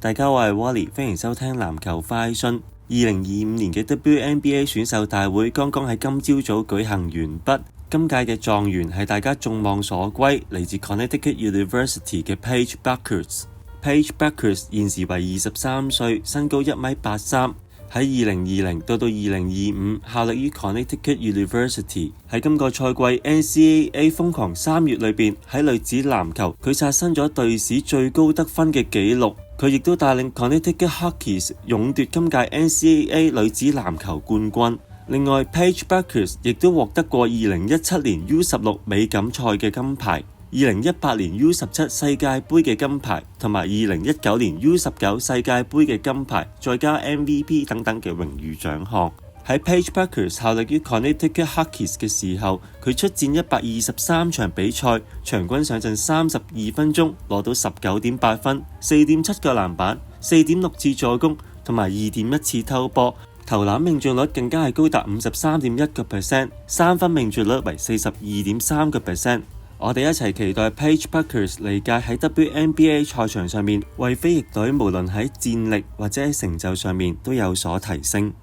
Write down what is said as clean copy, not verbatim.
大家好，我係 Wally， 歡迎收聽籃球快訊。2025年嘅 WNBA 選秀大會剛剛喺今朝早舉行完畢。今屆嘅狀元係大家眾望所歸，嚟自 Connecticut University 嘅 Paige Bueckers。Paige Bueckers 現時為23歲，身高1.83米。喺2020到2025效力於 Connecticut University。喺今個賽季 NCAA 瘋狂3月裏邊，喺女子籃球佢刷新咗隊史最高得分嘅紀錄。佢亦都帶領 Connecticut Huskies 勇奪今屆 NCAA 女子籃球冠軍。另外 Paige Bueckers 亦都獲得過2017年 U16 美錦賽嘅金牌、2018年 U17 世界盃嘅金牌，同埋2019年 U19 世界盃嘅金牌，再加 MVP 等等嘅榮譽獎項。喺 Paige Bueckers 效力於 Connecticut Huskies 嘅時候，佢出戰123場比賽，場均上陣32分鐘，攞到19.8分、4.7個籃板、4.6次助攻同埋2.1次偷波，投籃命中率更加係高達 53.1%， 三分命中率為 42.3%。我哋一齊期待 Paige Bueckers 嚟屆喺 WNBA 賽場上面為飛翼隊無論喺戰力或者喺成就上面都有所提升。